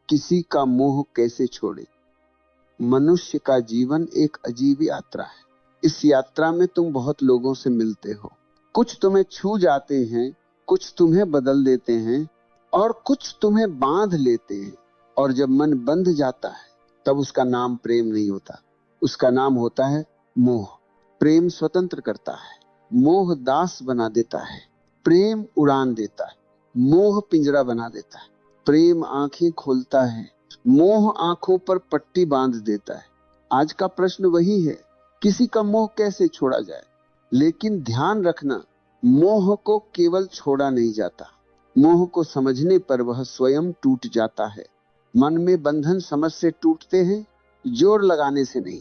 किसी का मोह कैसे छोड़े। मनुष्य का जीवन एक अजीब यात्रा है। इस यात्रा में तुम बहुत लोगों से मिलते हो। कुछ तुम्हें छू जाते हैं, कुछ तुम्हें बदल देते हैं और कुछ तुम्हें बांध लेते हैं। और जब मन बंध जाता है तब उसका नाम प्रेम नहीं होता, उसका नाम होता है मोह। प्रेम स्वतंत्र करता है, मोह दास बना देता है। प्रेम उड़ान देता है, मोह पिंजरा बना देता है। प्रेम आंखें खोलता है, मोह आंखों पर पट्टी बांध देता है। आज का प्रश्न वही है, किसी का मोह कैसे छोड़ा जाए। लेकिन ध्यान रखना, मोह को केवल छोड़ा नहीं जाता, मोह को समझने पर वह स्वयं टूट जाता है। मन में बंधन समझ से टूटते हैं, जोर लगाने से नहीं।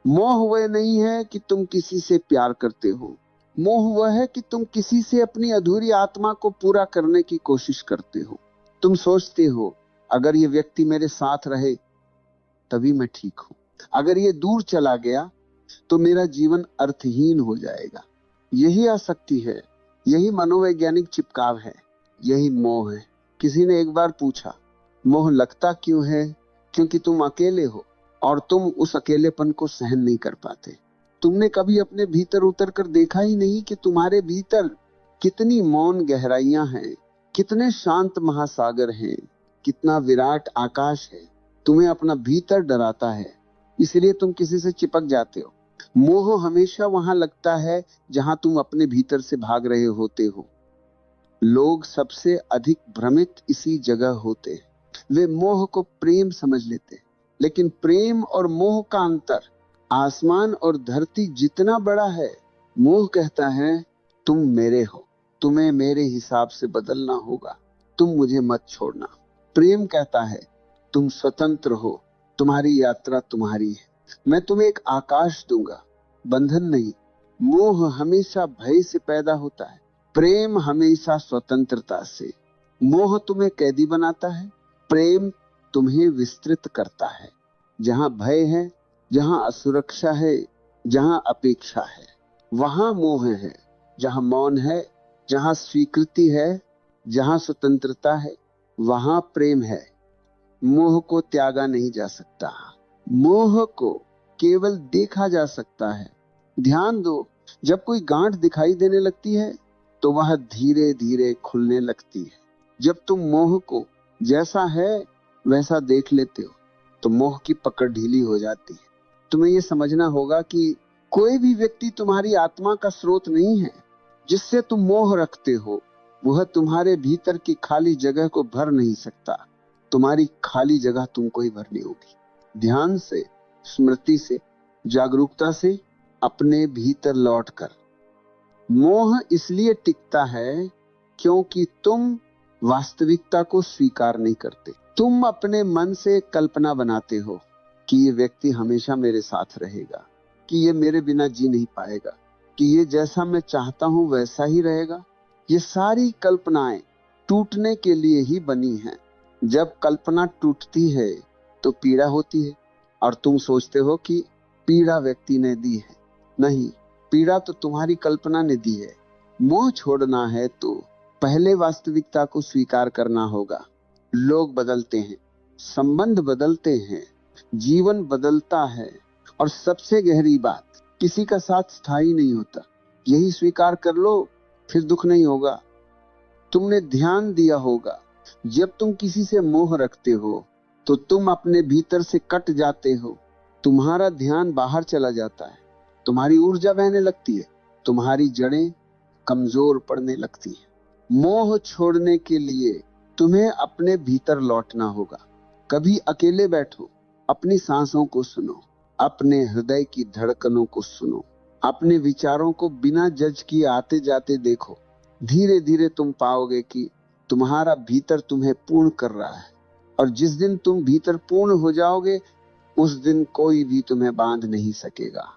मोह वह नहीं है कि तुम किसी से प्यार करते हो, मोह वह है कि तुम किसी से अपनी अधूरी आत्मा को पूरा करने की कोशिश करते हो। तुम सोचते हो अगर ये व्यक्ति मेरे साथ रहे तभी मैं ठीक हूं, अगर ये दूर चला गया तो मेरा जीवन अर्थहीन हो जाएगा। यही आसक्ति है, यही मनोवैज्ञानिक चिपकाव है, यही मोह है। किसी ने एक बार पूछा, मोह लगता क्यों है? क्योंकि तुम अकेले हो और तुम उस अकेलेपन को सहन नहीं कर पाते। तुमने कभी अपने भीतर उतर कर देखा ही नहीं कि तुम्हारे भीतर कितनी मौन गहराइयां हैं, कितने शांत महासागर हैं, कितना विराट आकाश है। तुम्हें अपना भीतर डराता है, इसलिए तुम किसी से चिपक जाते हो। मोह हमेशा वहां लगता है जहां तुम अपने भीतर से भाग रहे होते हो। लोग सबसे अधिक भ्रमित इसी जगह होते हैं। वे मोह को प्रेम समझ लेते हैं, लेकिन प्रेम और मोह का अंतर आसमान और धरती जितना बड़ा है। मोह कहता है तुम मेरे हो, तुम्हें मेरे हिसाब से बदलना होगा, तुम मुझे मत छोड़ना। प्रेम कहता है तुम स्वतंत्र हो, तुम्हारी यात्रा तुम्हारी है, मैं तुम्हें एक आकाश दूंगा, बंधन नहीं। मोह हमेशा भय से पैदा होता है, प्रेम हमेशा स्वतंत्रता से। मोह तुम्हें कैदी बनाता है, प्रेम तुम्हें विस्तृत करता है। जहां भय है, जहां असुरक्षा है, जहां अपेक्षा है, वहां मोह है। जहां मौन है, जहां स्वीकृति है, जहां स्वतंत्रता है, वहां प्रेम है। मोह को त्यागा नहीं जा सकता, मोह को केवल देखा जा सकता है। ध्यान दो, जब कोई गांठ दिखाई देने लगती है तो वह धीरे धीरे खुलने लगती है। जब तुम मोह को जैसा है वैसा देख लेते हो तो मोह की पकड़ ढीली हो जाती है। तुम्हें यह समझना होगा कि कोई भी व्यक्ति तुम्हारी आत्मा का स्रोत नहीं है। जिससे तुम मोह रखते हो वह तुम्हारे भीतर की खाली जगह को भर नहीं सकता। तुम्हारी खाली जगह तुमको ही भरनी होगी। ध्यान से, स्मृति से, जागरूकता से अपने भीतर लौटकर। मोह इसलिए टिकता है क्योंकि तुम वास्तविकता को स्वीकार नहीं करते। तुम अपने मन से कल्पना बनाते हो कि ये व्यक्ति हमेशा मेरे साथ रहेगा, कि ये मेरे बिना जी नहीं पाएगा, कि ये जैसा मैं चाहता हूं वैसा ही रहेगा। ये सारी कल्पनाएं टूटने के लिए ही बनी हैं। जब कल्पना टूटती है तो पीड़ा होती है और तुम सोचते हो कि पीड़ा व्यक्ति ने दी है। नहीं, पीड़ा तो तुम्हारी कल्पना ने दी है। मोह छोड़ना है तो पहले वास्तविकता को स्वीकार करना होगा। लोग बदलते हैं, संबंध बदलते हैं, जीवन बदलता है और सबसे गहरी बात, किसी का साथ स्थायी नहीं होता। यही स्वीकार कर लो, फिर दुख नहीं होगा। तुमने ध्यान दिया होगा, जब तुम किसी से मोह रखते हो तो तुम अपने भीतर से कट जाते हो। तुम्हारा ध्यान बाहर चला जाता है, तुम्हारी ऊर्जा बहने लगती है, तुम्हारी जड़ें कमजोर पड़ने लगती हैं। मोह छोड़ने के लिए तुम्हें अपने भीतर लौटना होगा। कभी अकेले बैठो, अपनी सांसों को सुनो, अपने हृदय की धड़कनों को सुनो, अपने विचारों को बिना जज किए आते जाते देखो। धीरे धीरे तुम पाओगे कि तुम्हारा भीतर तुम्हें पूर्ण कर रहा है, और जिस दिन तुम भीतर पूर्ण हो जाओगे उस दिन कोई भी तुम्हें बांध नहीं सकेगा।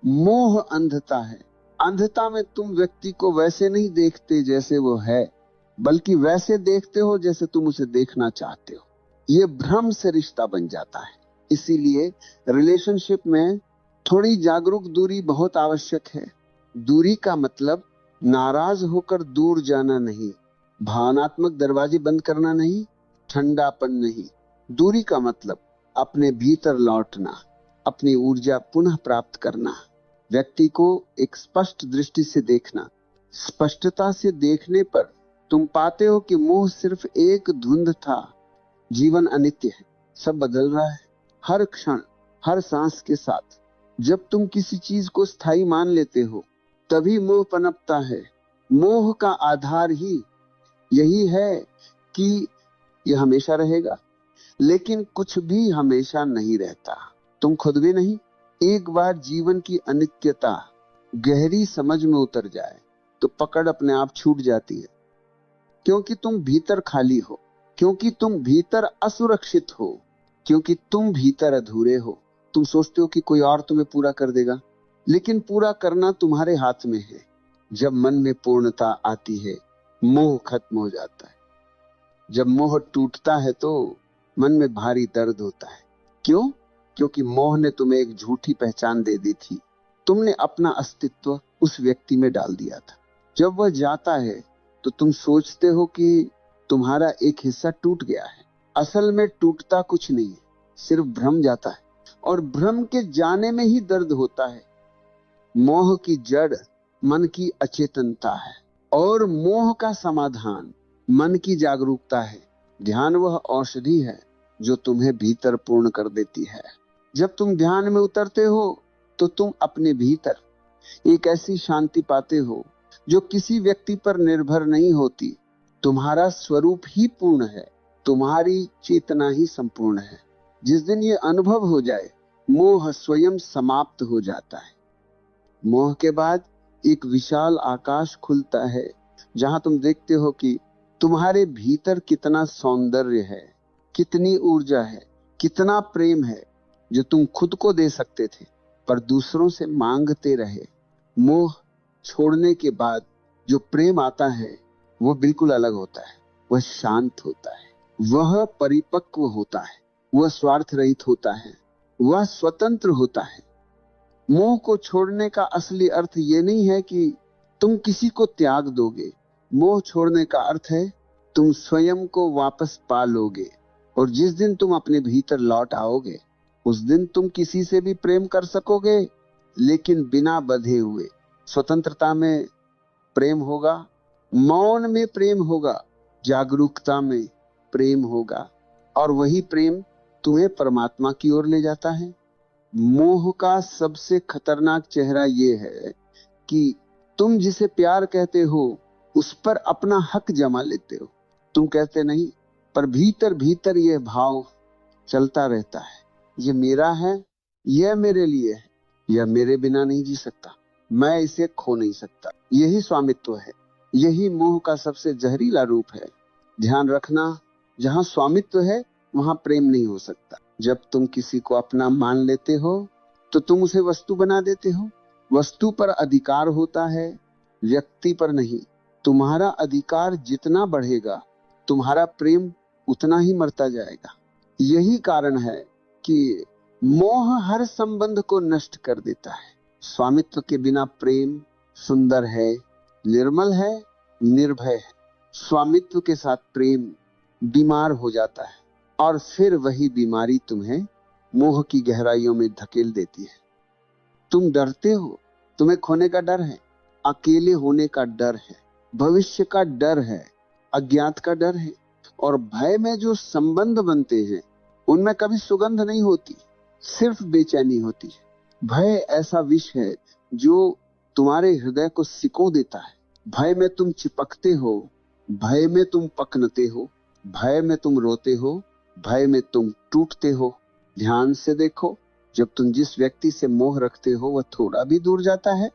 मोह अंधता है। अंधता में तुम व्यक्ति को वैसे नहीं देखते जैसे वो है, बल्कि वैसे देखते हो जैसे तुम उसे देखना चाहते हो। ये भ्रम से रिश्ता बन जाता है। इसीलिए रिलेशनशिप में थोड़ी जागरूक दूरी बहुत आवश्यक है। दूरी का मतलब नाराज होकर दूर जाना नहीं, भावनात्मक दरवाजे बंद करना नहीं, ठंडापन नहीं। दूरी का मतलब अपने भीतर लौटना, अपनी ऊर्जा पुनः प्राप्त करना, व्यक्ति को एक स्पष्ट दृष्टि से देखना। स्पष्टता से देखने पर तुम पाते हो कि मोह सिर्फ एक धुंध था। जीवन अनित्य है, सब बदल रहा है हर क्षण, हर सांस के साथ। जब तुम किसी चीज को स्थायी मान लेते हो तभी मोह पनपता है। मोह का आधार ही यही है कि यह हमेशा रहेगा, लेकिन कुछ भी हमेशा नहीं रहता, तुम खुद भी नहीं। एक बार जीवन की अनित्यता गहरी समझ में उतर जाए तो पकड़ अपने आप छूट जाती है, क्योंकि तुम भीतर खाली हो, क्योंकि तुम भीतर असुरक्षित हो, क्योंकि तुम भीतर अधूरे हो। तुम सोचते हो कि कोई और तुम्हें पूरा कर देगा, लेकिन पूरा करना तुम्हारे हाथ में है। जब मन में पूर्णता आती है, मोह खत्म हो जाता है। जब मोह टूटता है तो मन में भारी दर्द होता है। क्यों? क्योंकि मोह ने तुम्हें एक झूठी पहचान दे दी थी। तुमने अपना अस्तित्व उस व्यक्ति में डाल दिया था। जब वह जाता है तो तुम सोचते हो कि तुम्हारा एक हिस्सा टूट गया है। असल में टूटता कुछ नहीं है, सिर्फ भ्रम जाता है, और भ्रम के जाने में ही दर्द होता है। मोह की जड़ मन की अचेतनता है, और मोह का समाधान मन की जागरूकता है। ध्यान वह औषधि है जो तुम्हें भीतर पूर्ण कर देती है। जब तुम ध्यान में उतरते हो तो तुम अपने भीतर एक ऐसी शांति पाते हो जो किसी व्यक्ति पर निर्भर नहीं होती। तुम्हारा स्वरूप ही पूर्ण है, तुम्हारी चेतना ही संपूर्ण है। जिस दिन ये अनुभव हो जाए, मोह स्वयं समाप्त हो जाता है। मोह के बाद एक विशाल आकाश खुलता है, जहां तुम देखते हो कि तुम्हारे भीतर कितना सौंदर्य है, कितनी ऊर्जा है, कितना प्रेम है, जो तुम खुद को दे सकते थे पर दूसरों से मांगते रहे। मोह छोड़ने के बाद जो प्रेम आता है वो बिल्कुल अलग होता है। वह शांत होता है, वह परिपक्व होता है, वह स्वार्थ रहित होता है, वह स्वतंत्र होता है। मोह को छोड़ने का असली अर्थ ये नहीं है कि तुम किसी को त्याग दोगे। मोह छोड़ने का अर्थ है तुम स्वयं को वापस पा लोगे, और जिस दिन तुम अपने भीतर लौट आओगे उस दिन तुम किसी से भी प्रेम कर सकोगे, लेकिन बिना बंधे हुए। स्वतंत्रता में प्रेम होगा, मौन में प्रेम होगा, जागरूकता में प्रेम होगा, और वही प्रेम तुम्हें परमात्मा की ओर ले जाता है। मोह का सबसे खतरनाक चेहरा यह है कि तुम जिसे प्यार कहते हो उस पर अपना हक जमा लेते हो। तुम कहते नहीं, पर भीतर भीतर यह भाव चलता रहता है, ये मेरा है, यह मेरे लिए है, यह मेरे बिना नहीं जी सकता, मैं इसे खो नहीं सकता। यही स्वामित्व है, यही मोह का सबसे जहरीला रूप है। ध्यान रखना, जहां स्वामित्व है वहां प्रेम नहीं हो सकता। जब तुम किसी को अपना मान लेते हो तो तुम उसे वस्तु बना देते हो। वस्तु पर अधिकार होता है, व्यक्ति पर नहीं। तुम्हारा अधिकार जितना बढ़ेगा तुम्हारा प्रेम उतना ही मरता जाएगा। यही कारण है कि मोह हर संबंध को नष्ट कर देता है। स्वामित्व के बिना प्रेम सुंदर है, निर्मल है, निर्भय है। स्वामित्व के साथ प्रेम बीमार हो जाता है, और फिर वही बीमारी तुम्हें मोह की गहराइयों में धकेल देती है। तुम डरते हो, तुम्हें खोने का डर है, अकेले होने का डर है, भविष्य का डर है, अज्ञात का डर है, और भय में जो संबंध बनते हैं उनमें कभी सुगंध नहीं होती, सिर्फ बेचैनी होती है। भय ऐसा विष है जो तुम्हारे हृदय को सिको देता है। भय में तुम चिपकते हो, भय में तुम पकनते हो, भय में तुम रोते हो, भय में तुम टूटते हो। ध्यान से देखो, जब तुम जिस व्यक्ति से मोह रखते हो वह थोड़ा भी दूर जाता है,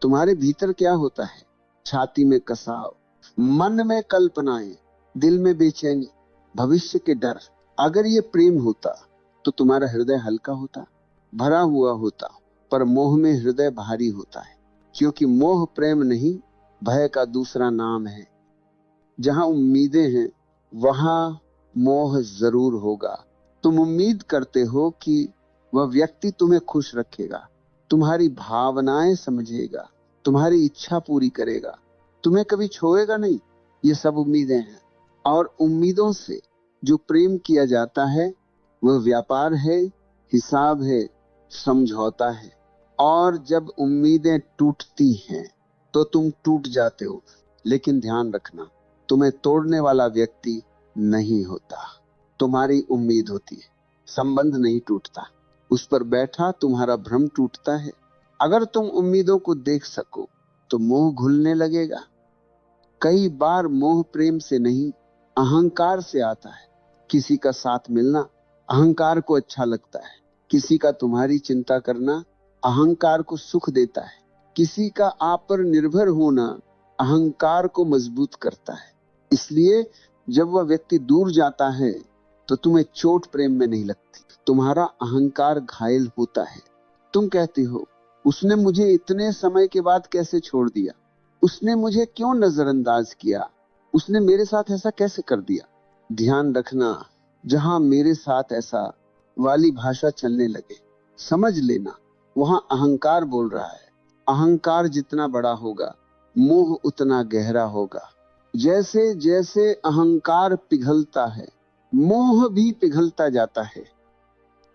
तुम्हारे भीतर क्या होता है? छाती में कसाव, मन में कल्पनाएं, दिल में बेचैनी, भविष्य के डर। अगर ये प्रेम होता तो तुम्हारा हृदय हल्का होता, भरा हुआ होता, पर मोह में हृदय भारी होता है, क्योंकि मोह प्रेम नहीं, भय का दूसरा नाम है। जहां उम्मीदें हैं वहां मोह जरूर होगा। तुम उम्मीद करते हो कि वह व्यक्ति तुम्हें खुश रखेगा, तुम्हारी भावनाएं समझेगा, तुम्हारी इच्छा पूरी करेगा, तुम्हें कभी छोड़ेगा नहीं। ये सब उम्मीदें हैं, और उम्मीदों से जो प्रेम किया जाता है वह व्यापार है, हिसाब है, समझौता है। और जब उम्मीदें टूटती हैं तो तुम टूट जाते हो, लेकिन ध्यान रखना, तुम्हें तोड़ने वाला व्यक्ति नहीं होता, तुम्हारी उम्मीद होती है। संबंध नहीं टूटता, उस पर बैठा तुम्हारा भ्रम टूटता है। अगर तुम उम्मीदों को देख सको तो मोह घुलने लगेगा। कई बार मोह प्रेम से नहीं, अहंकार से आता है। किसी का साथ मिलना अहंकार को अच्छा लगता है, किसी का तुम्हारी चिंता करना अहंकार को सुख देता है, किसी का आप पर निर्भर होना अहंकार को मजबूत करता है। इसलिए जब वह व्यक्ति दूर जाता है तो तुम्हें चोट प्रेम में नहीं लगती, तुम्हारा अहंकार घायल होता है। तुम कहती हो, उसने मुझे इतने समय के बाद कैसे छोड़ दिया, उसने मुझे क्यों नजरअंदाज किया, उसने मेरे साथ ऐसा कैसे कर दिया। ध्यान रखना, जहां मेरे साथ ऐसा वाली भाषा चलने लगे, समझ लेना वहां अहंकार बोल रहा है। अहंकार जितना बड़ा होगा मोह उतना गहरा होगा। जैसे जैसे अहंकार पिघलता है मोह भी पिघलता जाता है।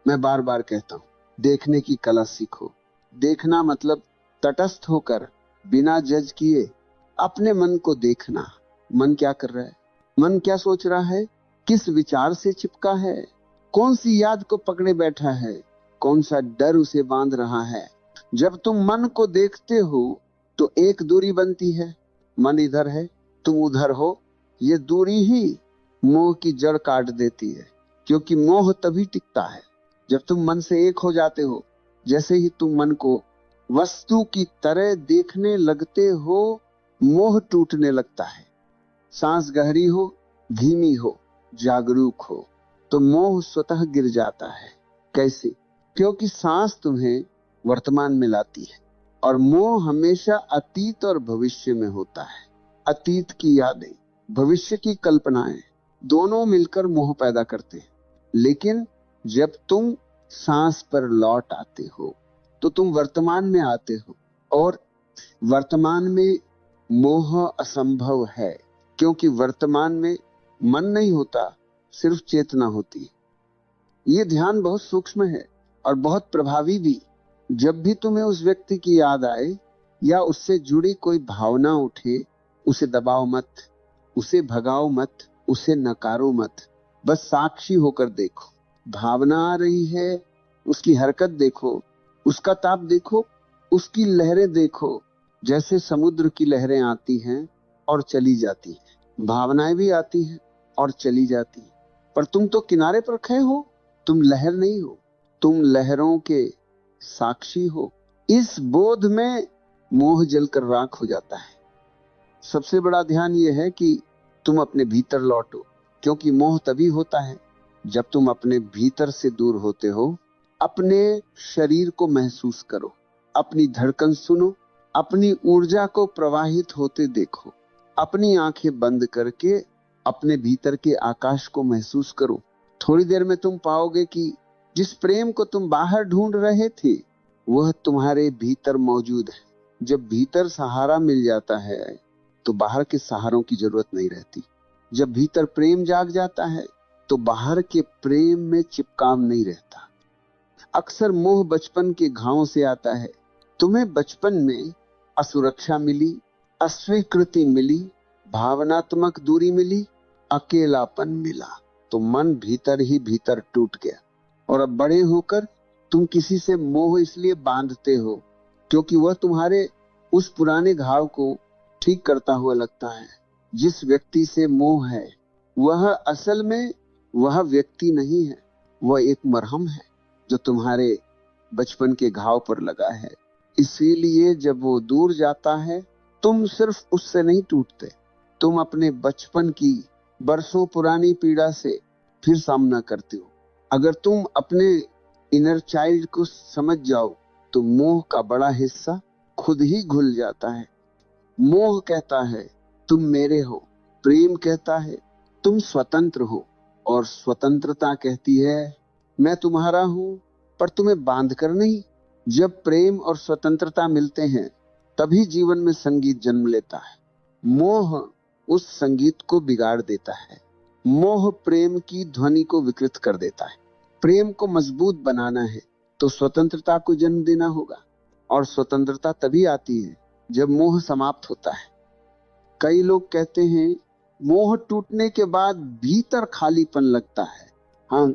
मैं बार बार कहता हूं, देखने की कला सीखो। देखना मतलब तटस्थ होकर, बिना जज किए अपने मन को देखना। मन क्या कर रहा है, मन क्या सोच रहा है, किस विचार से चिपका है, कौन सी याद को पकड़े बैठा है, कौन सा डर उसे बांध रहा है। जब तुम मन को देखते हो तो एक दूरी बनती है, मन इधर है तुम उधर हो। ये दूरी ही मोह की जड़ काट देती है, क्योंकि मोह तभी टिकता है जब तुम मन से एक हो जाते हो। जैसे ही तुम मन को वस्तु की तरह देखने लगते हो, मोह टूटने लगता है। सांस गहरी हो, धीमी हो, जागरूक हो तो मोह स्वतः गिर जाता है। कैसे? क्योंकि सांस तुम्हें वर्तमान में लाती है और मोह हमेशा अतीत और भविष्य में होता है। अतीत की यादें, भविष्य की कल्पनाएं, दोनों मिलकर मोह पैदा करते हैं। लेकिन जब तुम सांस पर लौट आते हो तो तुम वर्तमान में आते हो, और वर्तमान में मोह असंभव है, क्योंकि वर्तमान में मन नहीं होता, सिर्फ चेतना होती है। ये ध्यान बहुत सूक्ष्म है और बहुत प्रभावी भी। जब भी तुम्हें उस व्यक्ति की याद आए या उससे जुड़ी कोई भावना उठे, उसे दबाओ मत, उसे भगाओ मत, उसे नकारो मत। बस साक्षी होकर देखो। भावना आ रही है, उसकी हरकत देखो, उसका ताप देखो, उसकी लहरें देखो। जैसे समुद्र की लहरें आती हैं और चली जाती हैं, भावनाएं भी आती हैं और चली जाती हैं, पर तुम तो किनारे पर खड़े हो, तुम लहर नहीं हो, तुम लहरों के साक्षी हो। इस बोध में मोह जलकर राख हो जाता है। सबसे बड़ा ध्यान यह है कि तुम अपने भीतर लौटो, क्योंकि मोह तभी होता है जब तुम अपने भीतर से दूर होते हो। अपने शरीर को महसूस करो, अपनी धड़कन सुनो, अपनी ऊर्जा को प्रवाहित होते देखो। अपनी आंखें बंद करके अपने भीतर के आकाश को महसूस करो। थोड़ी देर में तुम पाओगे कि जिस प्रेम को तुम बाहर ढूंढ रहे थे वह तुम्हारे भीतर मौजूद है। जब भीतर सहारा मिल जाता है तो बाहर के सहारों की जरूरत नहीं रहती। जब भीतर प्रेम जाग जाता है तो बाहर के प्रेम में चिपकाव नहीं रहता। अक्सर मोह बचपन के घावों से आता है। तुम्हें बचपन में असुरक्षा मिली, अस्वीकृति मिली, भावनात्मक दूरी मिली, अकेलापन मिला, तो मन भीतर ही भीतर टूट गया। और अब बड़े होकर तुम किसी से मोह इसलिए बांधते हो क्योंकि वह तुम्हारे उस पुराने घाव को ठीक करता हुआ लगता है। जिस व्यक्ति से मोह है वह असल में वह व्यक्ति नहीं है, वह एक मरहम है जो तुम्हारे बचपन के घाव पर लगा है। इसीलिए जब वो दूर जाता है तुम सिर्फ उससे नहीं टूटते, तुम अपने बचपन की बरसों पुरानी पीड़ा से फिर सामना करते हो। अगर तुम अपने इनर चाइल्ड को समझ जाओ तो मोह का बड़ा हिस्सा खुद ही घुल जाता है। मोह कहता है तुम मेरे हो, प्रेम कहता है तुम स्वतंत्र हो, और स्वतंत्रता कहती है मैं तुम्हारा हूं पर तुम्हें बांध कर नहीं। जब प्रेम और स्वतंत्रता मिलते हैं तभी जीवन में संगीत जन्म लेता है। मोह उस संगीत को बिगाड़ देता है। मोह प्रेम की ध्वनि को विकृत कर देता है। प्रेम को मजबूत बनाना है तो स्वतंत्रता को जन्म देना होगा, और स्वतंत्रता तभी आती है जब मोह समाप्त होता है। कई लोग कहते हैं मोह टूटने के बाद भीतर खालीपन लगता है। हाँ,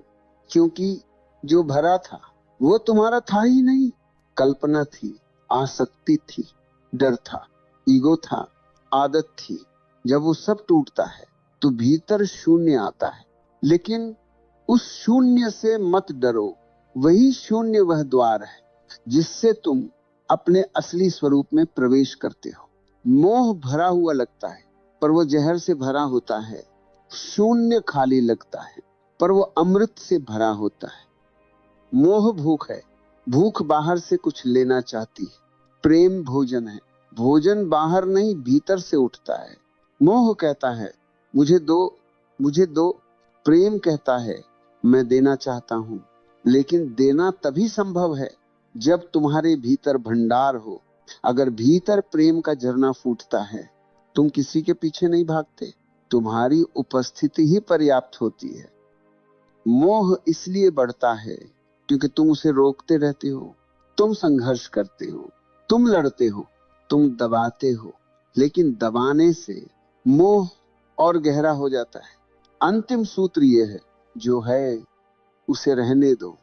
क्योंकि जो भरा था वो तुम्हारा था ही नहीं। कल्पना थी, आसक्ति थी, डर था, ईगो था, आदत थी। जब वो सब टूटता है तो भीतर शून्य आता है। लेकिन उस शून्य से मत डरो, वही शून्य वह द्वार है जिससे तुम अपने असली स्वरूप में प्रवेश करते हो। मोह भरा हुआ लगता है पर वो जहर से भरा होता है। शून्य खाली लगता है पर वो अमृत से भरा होता है। मोह भूख है, भूख बाहर से कुछ लेना चाहती है। प्रेम भोजन है, भोजन बाहर नहीं भीतर से उठता है। मोह कहता है मुझे दो, मुझे दो। प्रेम कहता है मैं देना चाहता हूं। लेकिन देना तभी संभव है जब तुम्हारे भीतर भंडार हो। अगर भीतर प्रेम का झरना फूटता है, तुम किसी के पीछे नहीं भागते, तुम्हारी उपस्थिति ही पर्याप्त होती है। मोह इसलिए बढ़ता है क्योंकि तुम उसे रोकते रहते हो, तुम संघर्ष करते हो, तुम लड़ते हो, तुम दबाते हो। लेकिन दबाने से मोह और गहरा हो जाता है। अंतिम सूत्र यह है, जो है उसे रहने दो,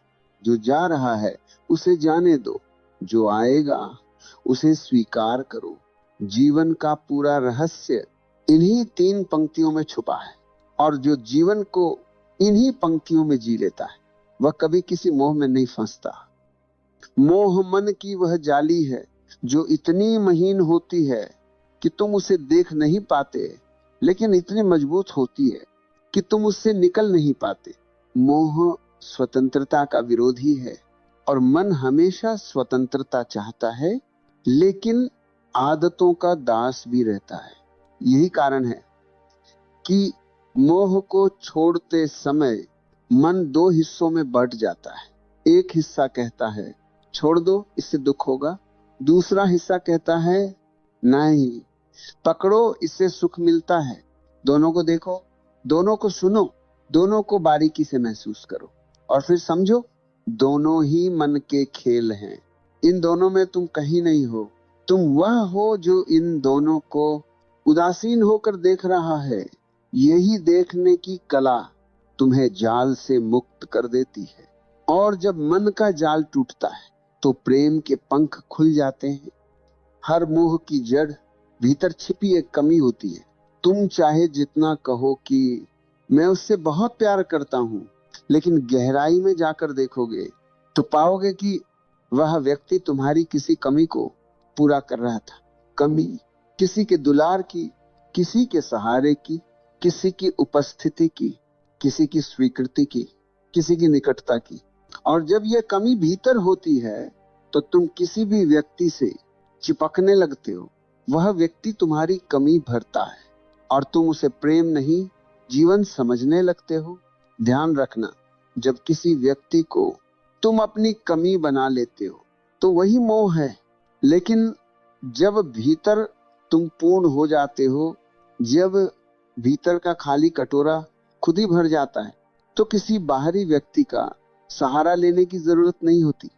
जो जा रहा है उसे जाने दो, जो आएगा उसे स्वीकार करो। जीवन का पूरा रहस्य इन्हीं 3 पंक्तियों में छुपा है, और जो जीवन को इन्हीं पंक्तियों में जी लेता है वह कभी किसी मोह में नहीं फंसता। मोह मन की वह जाली है जो इतनी महीन होती है कि तुम उसे देख नहीं पाते, लेकिन इतनी मजबूत होती है कि तुम उससे निकल नहीं पाते। मोह स्वतंत्रता का विरोधी है और मन हमेशा स्वतंत्रता चाहता है, लेकिन आदतों का दास भी रहता है। यही कारण है कि मोह को छोड़ते समय मन 2 हिस्सों में बंट जाता है। एक हिस्सा कहता है छोड़ दो, इससे दुख होगा। दूसरा हिस्सा कहता है नहीं, पकड़ो, इससे सुख मिलता है। दोनों को देखो, दोनों को सुनो, दोनों को बारीकी से महसूस करो, और फिर समझो दोनों ही मन के खेल हैं। इन दोनों में तुम कहीं नहीं हो। तुम वह हो जो इन दोनों को उदासीन होकर देख रहा है। यही देखने की कला तुम्हें जाल से मुक्त कर देती है। और जब मन का जाल टूटता है तो प्रेम के पंख खुल जाते हैं। हर मोह की जड़ भीतर छिपी एक कमी होती है। तुम चाहे जितना कहो कि मैं उससे बहुत प्यार करता हूं, लेकिन गहराई में जाकर देखोगे तो पाओगे कि वह व्यक्ति तुम्हारी किसी कमी को पूरा कर रहा था। कमी किसी के दुलार की, किसी के सहारे की, किसी की उपस्थिति की, किसी की स्वीकृति की, किसी की निकटता की। और जब यह कमी भीतर होती है तो तुम किसी भी व्यक्ति से चिपकने लगते हो। वह व्यक्ति तुम्हारी कमी भरता है और तुम उसे प्रेम नहीं, जीवन समझने लगते हो। ध्यान रखना, जब किसी व्यक्ति को तुम अपनी कमी बना लेते हो तो वही मोह है। लेकिन जब भीतर तुम पूर्ण हो जाते हो, जब भीतर का खाली कटोरा खुद ही भर जाता है, तो किसी बाहरी व्यक्ति का सहारा लेने की जरूरत नहीं होती।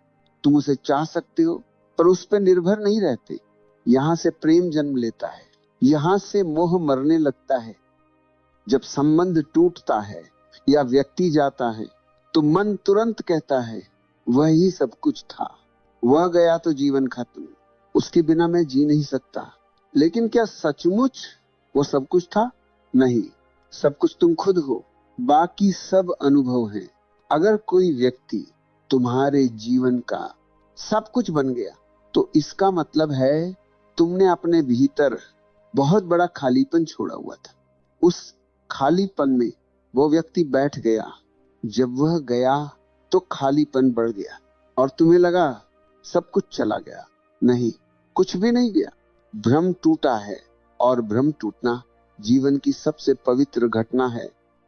तुम उसे चाह सकते हो पर उस पर निर्भर नहीं रहते। यहां से प्रेम जन्म लेता है, यहां से मोह मरने लगता है। जब संबंध टूटता है या व्यक्ति जाता है तो मन तुरंत कहता है वही सब कुछ था, वह गया तो जीवन खत्म, उसके बिना मैं जी नहीं सकता। लेकिन क्या सचमुच वो सब कुछ था? नहीं, सब कुछ तुम खुद हो, बाकी सब अनुभव हैं। अगर कोई व्यक्ति तुम्हारे जीवन का सब कुछ बन गया तो इसका मतलब है तुमने अपने भीतर बहुत बड़ा खालीपन छोड़ा हुआ था। उस खालीपन में वो व्यक्ति बैठ गया। जब वह गया तो खालीपन बढ़ गया और तुम्हें लगा सब कुछ चला गया। नहीं, कुछ भी नहीं गया। भ्रम टूटा है और भ्रम टूटना जीवन की सबसे पवित्र घटना है।